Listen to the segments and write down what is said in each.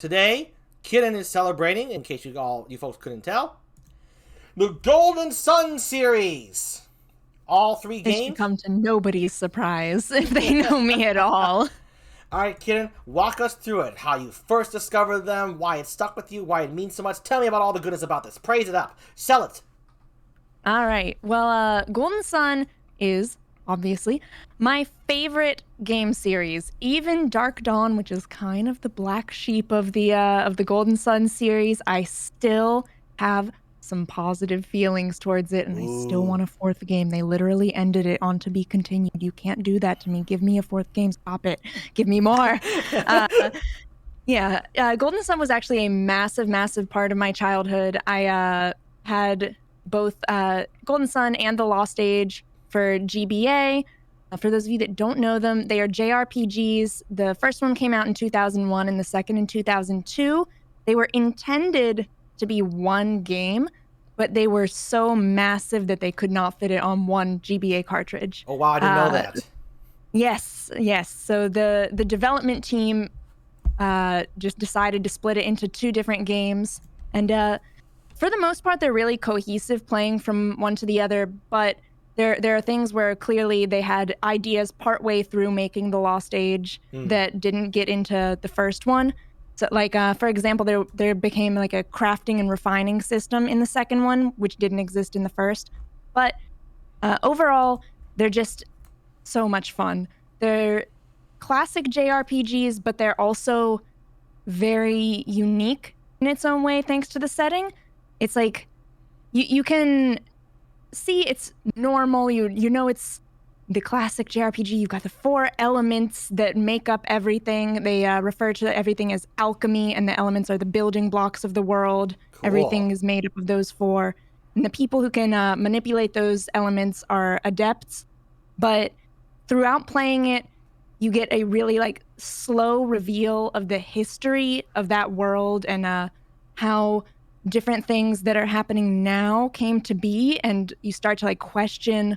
Today, Khiren is celebrating, in case you folks couldn't tell, the Golden Sun series. All three This should games. come to nobody's surprise if they know me at all. All right, Khiren, walk us through it. How you first discovered them, why it stuck with you, why it means so much. Tell me about all the goodness about this. Praise it up. Sell it. All right. Well, Golden Sun is obviously my favorite game series. Even Dark Dawn, which is kind of the black sheep of the Golden Sun series, I still have some positive feelings towards it, and I still want Ooh. a fourth game. They literally ended it on to be continued. You can't do that to me. Give me a fourth game. Stop it. Give me more. Uh, yeah, Golden Sun was actually a massive, massive part of my childhood. I had both Golden Sun and The Lost Age for GBA. For those of you that don't know them, they are JRPGs. The first one came out in 2001 and the second in 2002. They were intended to be one game, but they were so massive that they could not fit it on one GBA cartridge. Oh, wow, I didn't know that. Yes. So the development team just decided to split it into two different games. And for the most part, they're really cohesive, playing from one to the other. But there are things where clearly they had ideas partway through making The Lost Age that didn't get into the first one. So, like, for example, there became like a crafting and refining system in the second one, which didn't exist in the first. But overall, they're just so much fun. They're classic JRPGs, but they're also very unique in its own way thanks to the setting. It's like you can see it's normal. You know it's the classic JRPG. You've got the four elements that make up everything. They refer to everything as alchemy, and the elements are the building blocks of the world. Everything Cool. is made up of those four. And the people who can manipulate those elements are adepts. But throughout playing it, you get a really like slow reveal of the history of that world and how different things that are happening now came to be, and you start to like question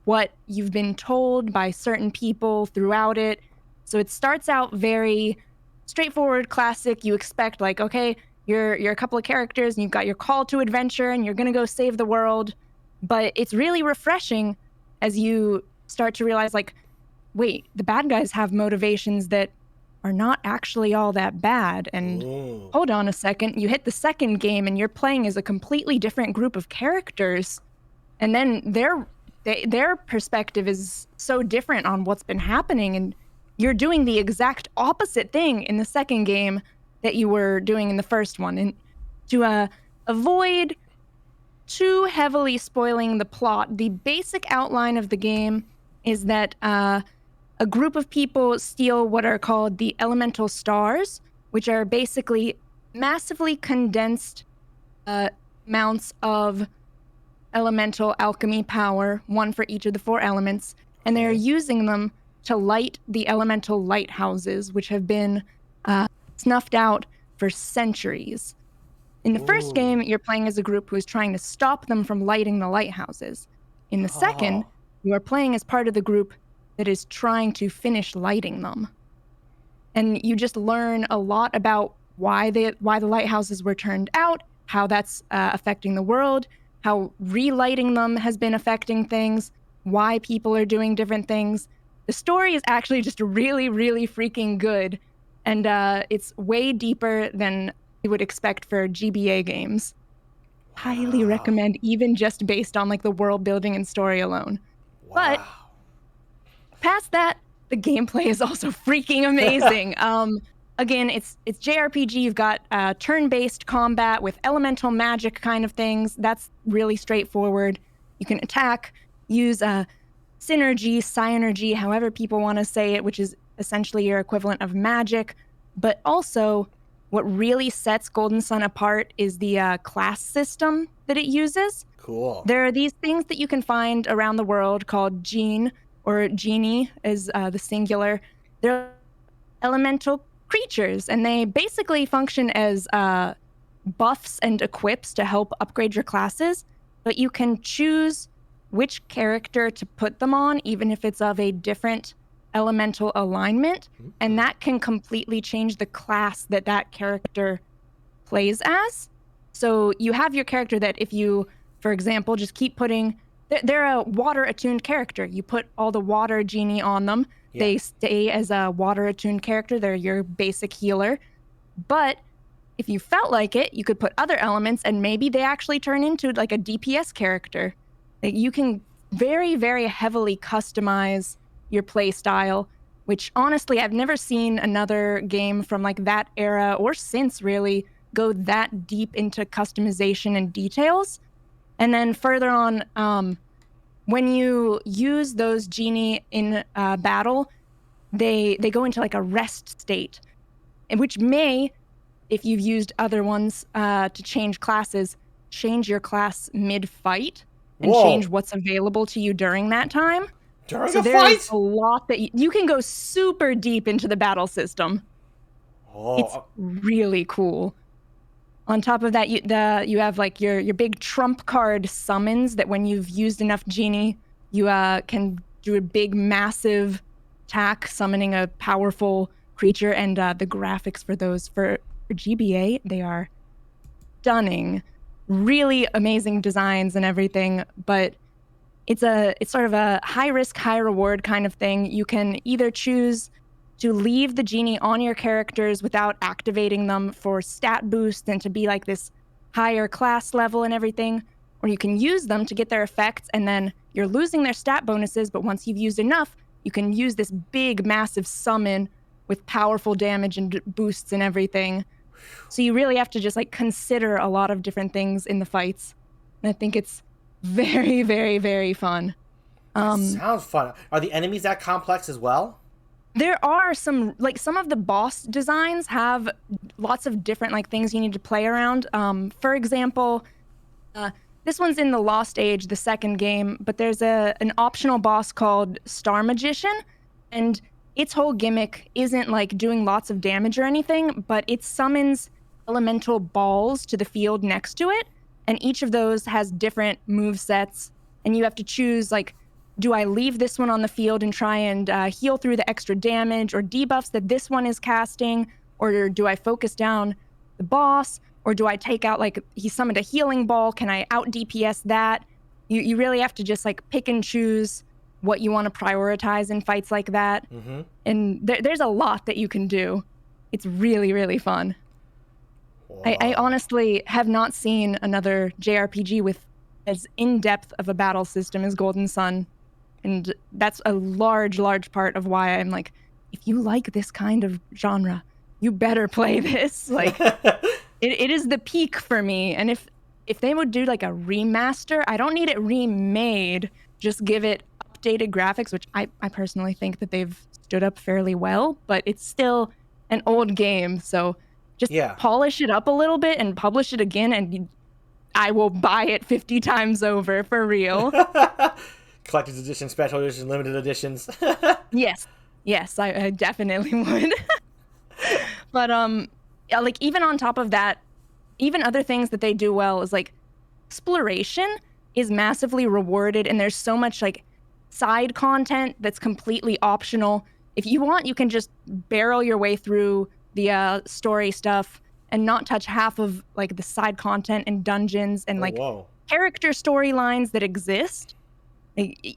what you've been told by certain people throughout it. So it starts out very straightforward, classic. You expect like, okay, you're a couple of characters and you've got your call to adventure and you're going to go save the world. But it's really refreshing as you start to realize like, wait, the bad guys have motivations that are not actually all that bad. And Ooh. hold on a second, you hit the second game and you're playing as a completely different group of characters. And then their perspective is so different on what's been happening. And you're doing the exact opposite thing in the second game that you were doing in the first one. And to avoid too heavily spoiling the plot, the basic outline of the game is that a group of people steal what are called the elemental stars, which are basically massively condensed amounts of elemental alchemy power, one for each of the four elements, and they're using them to light the elemental lighthouses, which have been snuffed out for centuries. In the first game, you're playing as a group who is trying to stop them from lighting the lighthouses. In the second, you are playing as part of the group that is trying to finish lighting them. And you just learn a lot about why the lighthouses were turned out, how that's affecting the world, how relighting them has been affecting things, why people are doing different things. The story is actually just really, really freaking good. And it's way deeper than you would expect for GBA games. Highly recommend, even just based on like the world building and story alone. But Wow. past that, the gameplay is also freaking amazing. Again, it's JRPG. You've got turn-based combat with elemental magic kind of things. That's really straightforward. You can attack, use synergy, psynergy, however people want to say it, which is essentially your equivalent of magic. But also, what really sets Golden Sun apart is the class system that it uses. Cool. There are these things that you can find around the world called Gene, or Genie is the singular. They're elemental creatures, and they basically function as buffs and equips to help upgrade your classes, but you can choose which character to put them on, even if it's of a different elemental alignment, and that can completely change the class that that character plays as. So you have your character that if you, for example, just keep putting, they're a water attuned character. You put all the water genie on them. Yeah. They stay as a water attuned character. They're your basic healer. But if you felt like it, you could put other elements and maybe they actually turn into like a DPS character. Like you can very, very heavily customize your play style, which honestly, I've never seen another game from like that era or since really go that deep into customization and details. And then further on, when you use those genie in battle, they go into like a rest state, which may, if you've used other ones to change classes, change your class mid-fight and change what's available to you during that time. During so a there's fight? a lot that you can go super deep into the battle system. It's really cool. On top of that, you have like your big trump card summons that when you've used enough genie, you can do a big massive attack summoning a powerful creature, and the graphics for those for GBA, they are stunning. Really amazing designs and everything, but it's sort of a high risk, high reward kind of thing. You can either choose to leave the genie on your characters without activating them for stat boost and to be like this higher class level and everything, or you can use them to get their effects and then you're losing their stat bonuses, but once you've used enough, you can use this big, massive summon with powerful damage and boosts and everything. So you really have to just like consider a lot of different things in the fights. And I think it's very, very, very fun. Sounds fun. Are the enemies that complex as well? There are some of the boss designs have lots of different like things you need to play around. For example, this one's in the Lost Age, the second game, but there's an optional boss called Star Magician, and its whole gimmick isn't like doing lots of damage or anything, but it summons elemental balls to the field next to it, and each of those has different move sets, and you have to choose like, do I leave this one on the field and try and heal through the extra damage or debuffs that this one is casting? Or do I focus down the boss? Or do I take out, like, he summoned a healing ball, can I out DPS that? You really have to just, like, pick and choose what you want to prioritize in fights like that. Mm-hmm. And there's a lot that you can do. It's really, really fun. I honestly have not seen another JRPG with as in-depth of a battle system as Golden Sun. And that's a large, large part of why I'm like, if you like this kind of genre, you better play this. Like, it is the peak for me. And if they would do like a remaster, I don't need it remade. Just give it updated graphics, which I personally think that they've stood up fairly well, but it's still an old game. So just polish it up a little bit and publish it again, and I will buy it 50 times over for real. Collector's edition, special edition, limited editions. Yes, I definitely would. But yeah, like even on top of that, even other things that they do well is like exploration is massively rewarded, and there's so much like side content that's completely optional. If you want, you can just barrel your way through the story stuff and not touch half of like the side content and dungeons and character storylines that exist.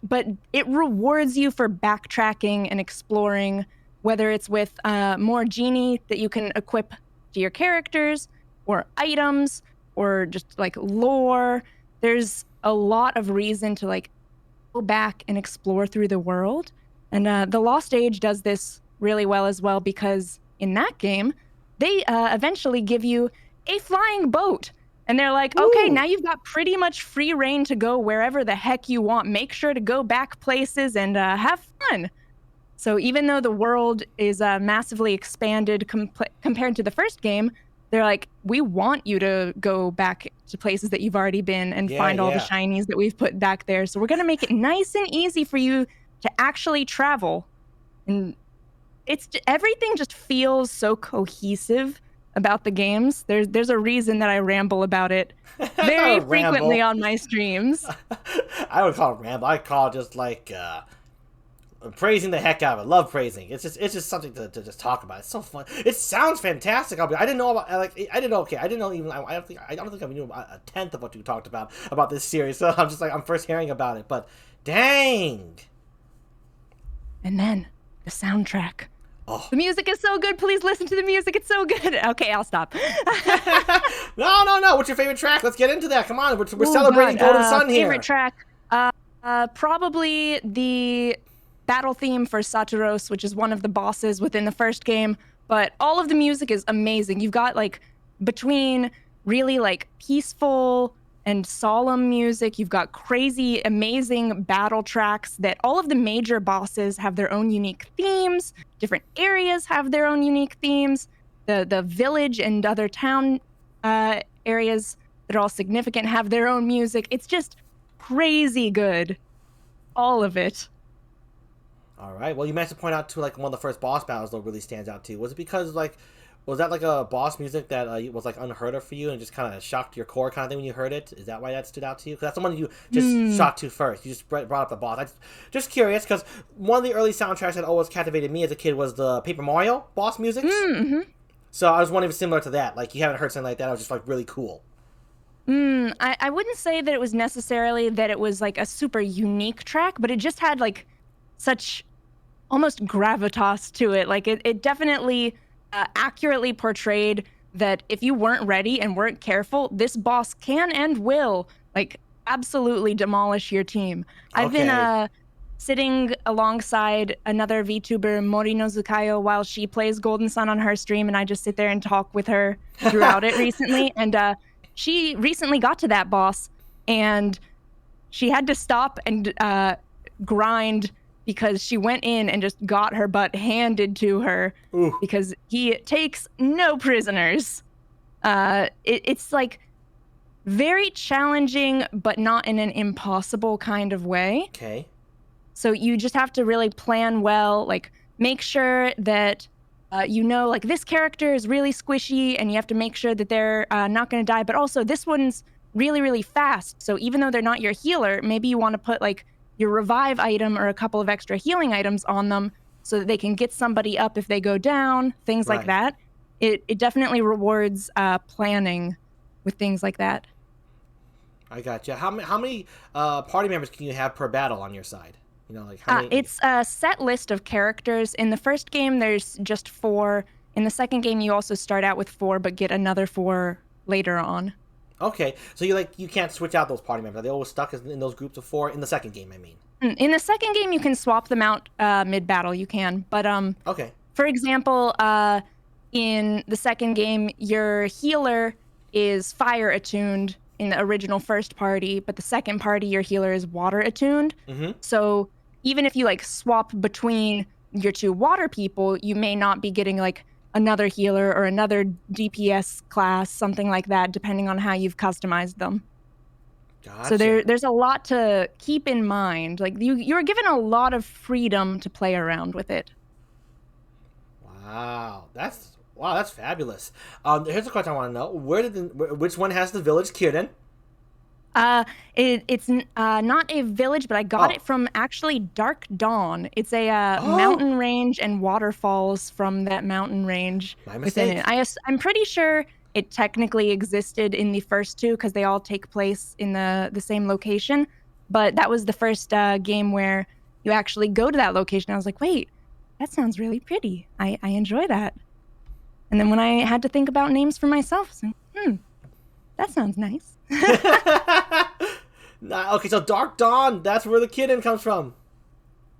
But it rewards you for backtracking and exploring, whether it's with more genie that you can equip to your characters, or items, or just like lore. There's a lot of reason to like go back and explore through the world. And the Lost Age does this really well as well, because in that game, they eventually give you a flying boat. And they're like, okay, now you've got pretty much free reign to go wherever the heck you want. Make sure to go back places and have fun. So even though the world is massively expanded compared to the first game, they're like, we want you to go back to places that you've already been and find all the shinies that we've put back there. So we're going to make it nice and easy for you to actually travel. And everything just feels so cohesive about the games. There's a reason that I ramble about it very frequently on my streams. I would call it ramble. I call it just like praising the heck out of it. Love praising. It's just something to just talk about. It's so fun. It sounds fantastic. I didn't know about I didn't know. Okay, I didn't know even. I don't think I knew about a tenth of what you talked about this series. So I'm just like I'm first hearing about it. But dang. And then the soundtrack. Oh. The music is so good. Please listen to the music. It's so good. Okay, I'll stop. No. What's your favorite track? Let's get into that. Come on. We're celebrating Golden Sun here. Favorite track. Probably the battle theme for Saturos, which is one of the bosses within the first game. But all of the music is amazing. You've got like between really like peaceful and solemn music. You've got crazy, amazing battle tracks that all of the major bosses have their own unique themes. Different areas have their own unique themes. The village and other town areas that are all significant have their own music. It's just crazy good. All of it. All right. Well, you managed to point out to like one of the first boss battles though really stands out too. Was it because like was that like a boss music that was like unheard of for you and just kind of shocked your core kind of thing when you heard it? Is that why that stood out to you? Because that's the one you just shot to first. You just brought up the boss. I just curious because one of the early soundtracks that always captivated me as a kid was the Paper Mario boss music. Mm-hmm. So I was wondering if it's similar to that. Like you haven't heard something like that. I was just like really cool. I wouldn't say that it was necessarily that it was like a super unique track, but it just had like such almost gravitas to it. Like it definitely accurately portrayed that if you weren't ready and weren't careful, this boss can and will like absolutely demolish your team. Okay. I've been sitting alongside another VTuber, Morino Zukayo, while she plays Golden Sun on her stream, and I just sit there and talk with her throughout it recently. And she recently got to that boss, and she had to stop and grind because she went in and just got her butt handed to her. Ooh. Because he takes no prisoners. It's like very challenging, but not in an impossible kind of way. Okay. So you just have to really plan well, like make sure that like this character is really squishy and you have to make sure that they're not going to die. But also this one's really, really fast. So even though they're not your healer, maybe you want to put like your revive item or a couple of extra healing items on them so that they can get somebody up if they go down, things like that. It definitely rewards planning with things like that. I gotcha. How many party members can you have per battle on your side? You know, like how many... It's a set list of characters. In the first game, there's just 4. In the second game, you also start out with 4, but get another 4 later on. Okay, so you can't switch out those party members. Are they always stuck in those groups of 4 in the second game? I mean, in the second game, you can swap them out mid-battle. You can, but okay. For example, in the second game, your healer is fire attuned in the original first party, but the second party, your healer is water attuned. Mm-hmm. So even if you like swap between your 2 water people, you may not be getting like another healer or another DPS class, something like that, depending on how you've customized them. Gotcha. So there's a lot to keep in mind. Like you're given a lot of freedom to play around with it. Wow, that's fabulous. Here's a question I want to know: which one has the village Khiren? It's not a village, but I got it from actually Dark Dawn. It's a mountain range and waterfalls from that mountain range within it. I'm pretty sure it technically existed in the first 2 because they all take place in the same location. But that was the first game where you actually go to that location. I was like, wait, that sounds really pretty. I enjoy that. And then when I had to think about names for myself, I was like, that sounds nice. Okay, so Dark Dawn, that's where the Khiren comes from.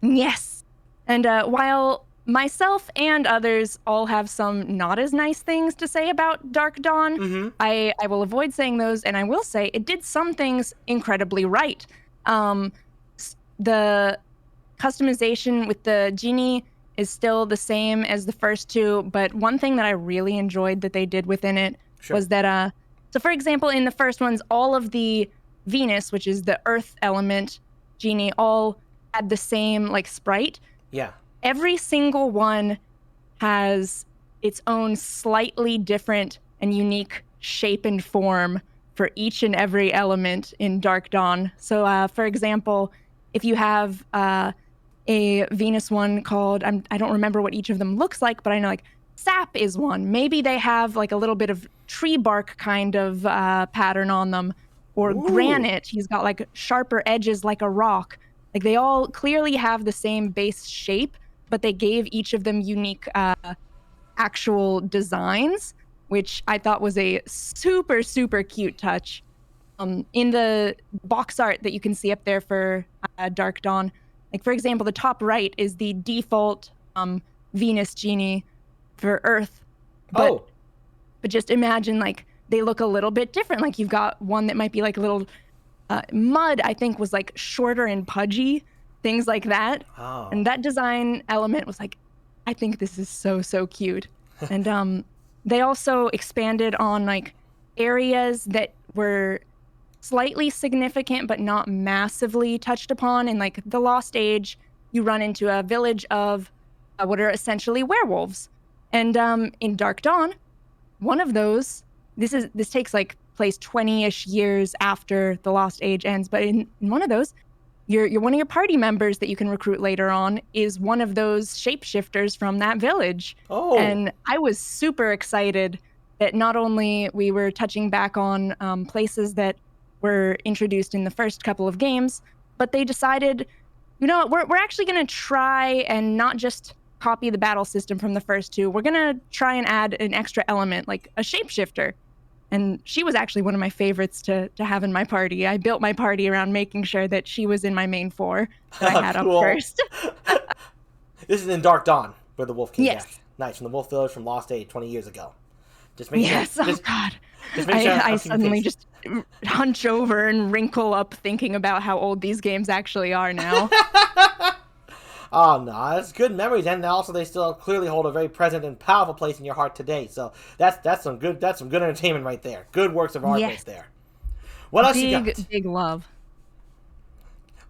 Yes. And while myself and others all have some not as nice things to say about Dark Dawn, I will avoid saying those, and I will say it did some things incredibly right. The customization with the genie is still the same as the first 2, but one thing that I really enjoyed that they did within it was that so for example, in the first ones, all of the Venus, which is the earth element genie, all had the same like sprite. Yeah. Every single one has its own slightly different and unique shape and form for each and every element in Dark Dawn. So for example, if you have a Venus one called, I don't remember what each of them looks like, but I know like sap is one. Maybe they have like a little bit of tree bark kind of pattern on them, or Ooh. granite. He's got like sharper edges like a rock. Like they all clearly have the same base shape, but they gave each of them unique actual designs, which I thought was a super, super cute touch. In the box art that you can see up there for Dark Dawn, like for example, the top right is the default Venus genie for Earth, but Oh. just imagine like they look a little bit different. Like you've got one that might be like a little mud, I think was like shorter and pudgy, things like that. Oh. And that design element was like, I think this is so, so cute. And they also expanded on like areas that were slightly significant but not massively touched upon. In like the Lost Age, you run into a village of what are essentially werewolves. And in Dark Dawn, one of those, this takes like place 20-ish years after the Lost Age ends, but in one of those, you're one of your party members that you can recruit later on is one of those shapeshifters from that village. Oh. And I was super excited that not only we were touching back on places that were introduced in the first couple of games, but they decided, you know what, we're actually going to try and not just copy the battle system from the first two. We're going to try and add an extra element, like a shapeshifter. And she was actually one of my favorites to have in my party. I built my party around making sure that she was in my main four that I had up Cool. first. This is in Dark Dawn, where the wolf came back. Yes. Nice, from the Wolf Village from Lost Age 20 years ago. Just make sure. Yes. Oh, God. Just make sure. I suddenly just hunch over and wrinkle up thinking about how old these games actually are now. Oh no, that's good memories, and also they still clearly hold a very present and powerful place in your heart today. So that's some good entertainment right there. Good works of art Yes. right there. What else you got? Big love.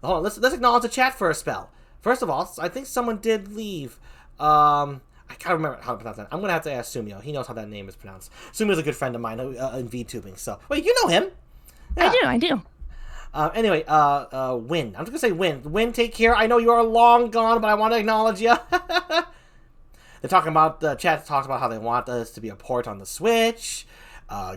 Hold on, let's acknowledge the chat for a spell. First of all, I think someone did leave. I can't remember how to pronounce that. I'm gonna have to ask Sumio. He knows how that name is pronounced. Sumio's a good friend of mine in VTubing. So wait, you know him? Yeah. I do. Anyway, Win. I'm just gonna say Win. Win, take care. I know you are long gone, but I want to acknowledge you. They're talking about, the chat talks about how they want this to be a port on the Switch.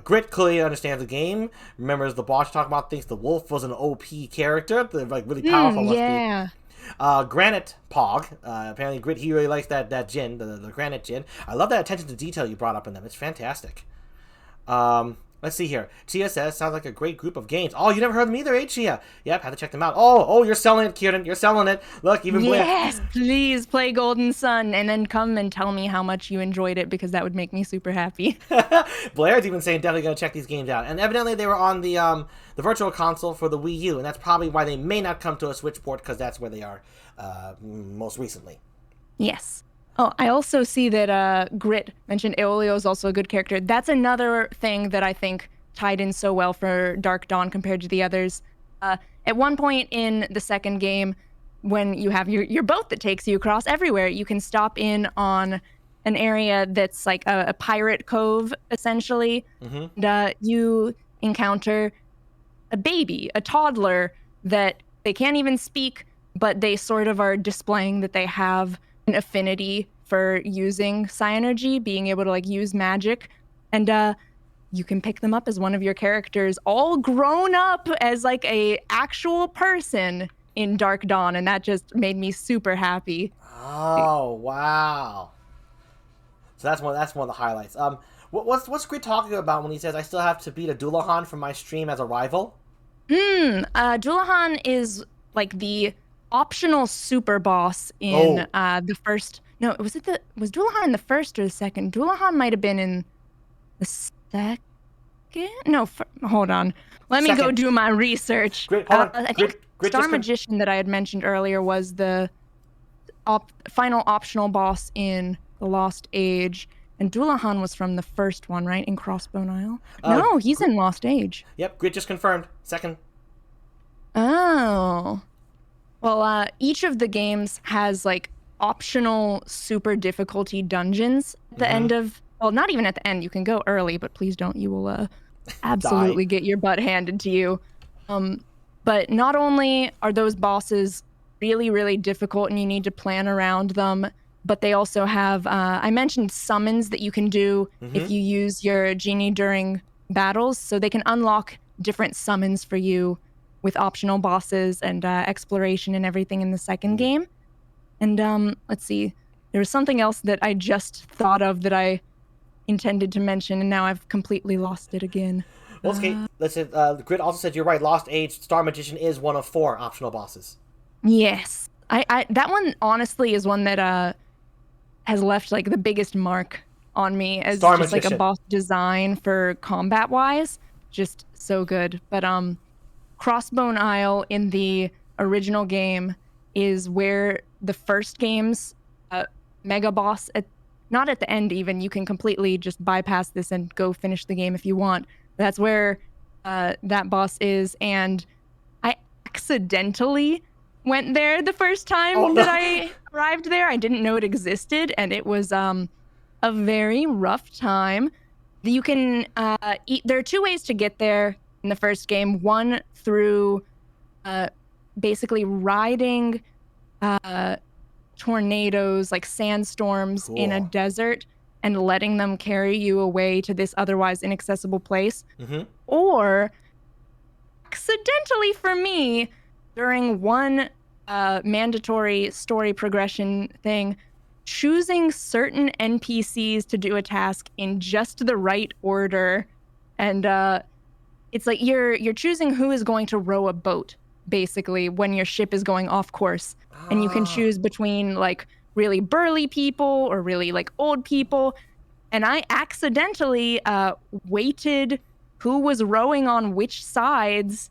Grit clearly understands the game. Remembers the boss talking about, thinks the wolf was an OP character. They're like really powerful. Yeah. Granite Pog. Apparently Grit, he really likes that Djinn, the Granite Djinn. I love that attention to detail you brought up in them. It's fantastic. Let's see here. Chia says, sounds like a great group of games. Oh, you never heard them either, eh, Chia? Yep, had to check them out. Oh, you're selling it, Khiren. You're selling it. Look, even Blair. Yes, please play Golden Sun and then come and tell me how much you enjoyed it, because that would make me super happy. Blair's even saying definitely gonna check these games out. And evidently they were on the virtual console for the Wii U, and that's probably why they may not come to a Switch port, because that's where they are most recently. Yes. Oh, I also see that Grit mentioned Aeolio is also a good character. That's another thing that I think tied in so well for Dark Dawn compared to the others. At one point in the second game, when you have your boat that takes you across everywhere, you can stop in on an area that's like a pirate cove, essentially. Mm-hmm. And you encounter a baby, a toddler, that they can't even speak, but they sort of are displaying that they have an affinity for using Psynergy, being able to like use magic, and you can pick them up as one of your characters, all grown up as like a actual person in Dark Dawn, and that just made me super happy. Oh wow! So that's one of the highlights. What's Grit talking about when he says I still have to beat a Dullahan from my stream as a rival? Dullahan is like the optional super boss in the first. No, was Dullahan in the first or the second? Dullahan might have been in the second. No, hold on. Let me go do my research. Grit, hold on. I think Star Magician that I had mentioned earlier was the final optional boss in the Lost Age, and Dullahan was from the first one, right? In Crossbone Isle. No, he's in Lost Age. Yep, Grit just confirmed. Second. Oh. Well, each of the games has like optional super difficulty dungeons at the end of, well, not even at the end. You can go early, but please don't. You will absolutely get your butt handed to you. But not only are those bosses really, really difficult and you need to plan around them. But they also have, I mentioned summons that you can do if you use your genie during battles. So they can unlock different summons for you with optional bosses and exploration and everything in the second game. And let's see, there was something else that I just thought of that I intended to mention, and now I've completely lost it again. Well, okay, listen, Grit also said you're right. Lost Age Star Magician is one of 4 optional bosses. Yes. I that one honestly is one that has left like the biggest mark on me as Star just Magician. like a boss design for combat wise. Just so good. But Crossbone Isle in the original game is where the first game's mega boss not at the end even, you can completely just bypass this and go finish the game if you want. That's where that boss is, and I accidentally went there the first time that I arrived there. I didn't know it existed, and it was a very rough time. You can there are 2 ways to get there in the first game. One through basically riding tornadoes, like sandstorms in a desert, and letting them carry you away to this otherwise inaccessible place. Or accidentally for me, during one mandatory story progression thing, choosing certain NPCs to do a task in just the right order. And it's like you're choosing who is going to row a boat, basically, when your ship is going off course. And you can choose between like really burly people or really like old people. And I accidentally weighted who was rowing on which sides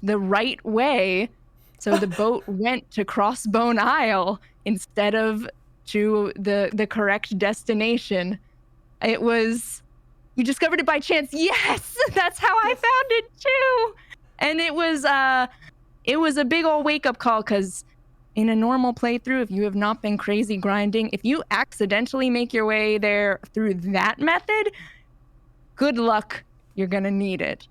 the right way. So the boat went to Crossbone Isle instead of to the correct destination. It was, you discovered it by chance. Yes, that's how I found it too. And it was a big old wake-up call, because in a normal playthrough, if you have not been crazy grinding, if you accidentally make your way there through that method, good luck. You're going to need it.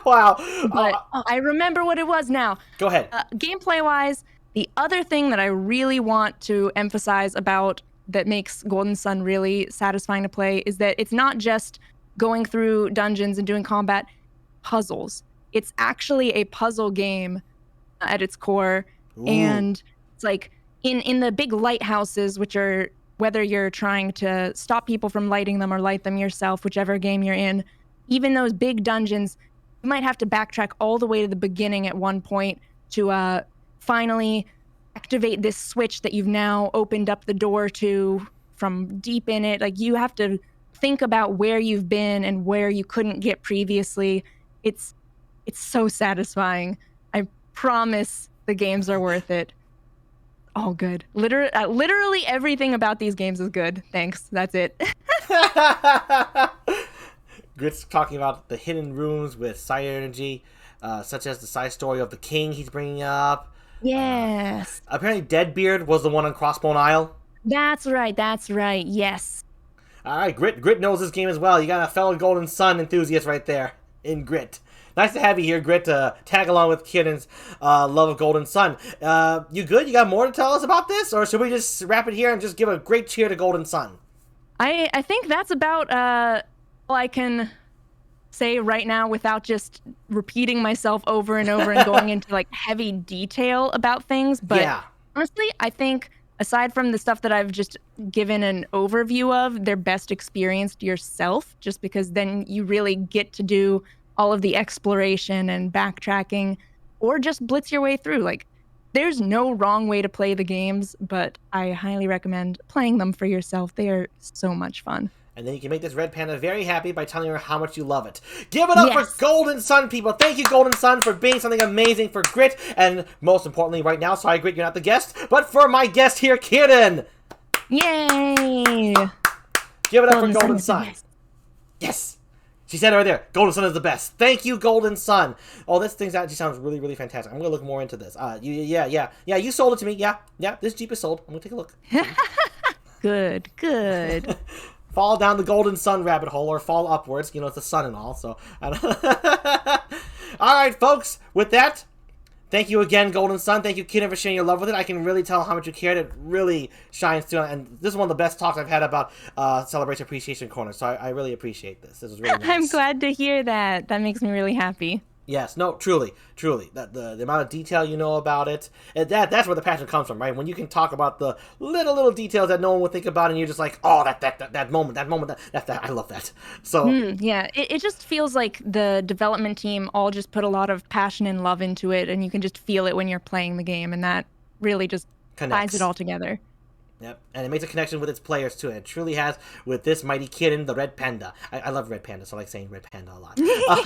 Wow. But I remember what it was now. Go ahead. Gameplay-wise, the other thing that I really want to emphasize about that makes Golden Sun really satisfying to play is that it's not just going through dungeons and doing combat puzzles. It's actually a puzzle game at its core. Ooh. And it's like in the big lighthouses, which are, whether you're trying to stop people from lighting them or light them yourself, whichever game you're in, even those big dungeons, you might have to backtrack all the way to the beginning at one point to finally activate this switch that you've now opened up the door to from deep in it. Like, you have to think about where you've been and where you couldn't get previously. It's so satisfying. I promise the games are worth it. All good. Literally everything about these games is good. Thanks. That's it. Grit's talking about the hidden rooms with side energy, such as the side story of the king he's bringing up. Yes. Apparently Deadbeard was the one on Crossbone Isle. That's right. Yes. All right, Grit knows this game as well. You got a fellow Golden Sun enthusiast right there in Grit. Nice to have you here, Grit, to tag along with Khiren's love of Golden Sun. You good? You got more to tell us about this? Or should we just wrap it here and just give a great cheer to Golden Sun? I think that's about all I can say right now without just repeating myself over and over and going into like heavy detail about things. But yeah. Honestly, I think aside from the stuff that I've just given an overview of, they're best experienced yourself, just because then you really get to do all of the exploration and backtracking, or just blitz your way through. Like, there's no wrong way to play the games, but I highly recommend playing them for yourself. They are so much fun. And then you can make this red panda very happy by telling her how much you love it. Give it up for Golden Sun, people. Thank you, Golden Sun, for being something amazing for Grit. And most importantly right now, sorry, Grit, you're not the guest, but for my guest here, Khiren. Yay! Give it up for Golden Sun. Yes! She said it right there. Golden Sun is the best. Thank you, Golden Sun. Oh, this thing actually sounds really, really fantastic. I'm going to look more into this. Yeah, you sold it to me. Yeah, this Jeep is sold. I'm going to take a look. Good. Fall down the Golden Sun rabbit hole, or fall upwards. You know, it's the sun and all, so. All right, folks. With that, Thank you again, Golden Sun. Thank you, Khiren, for sharing your love with it. I can really tell how much you cared. It really shines through. And this is one of the best talks I've had about Celebration Appreciation Corner. So I really appreciate this. This was really nice. I'm glad to hear that. That makes me really happy. Yes, no, truly, truly. That the amount of detail you know about it, that's where the passion comes from, right? When you can talk about the little details that no one would think about, and you're just like, oh, that moment, I love that. So Yeah, it just feels like the development team all just put a lot of passion and love into it, and you can just feel it when you're playing the game, and that really just ties it all together. Yep, and it makes a connection with its players too, and it truly has with this mighty Khiren, the Red Panda. I love Red Panda, so I like saying Red Panda a lot.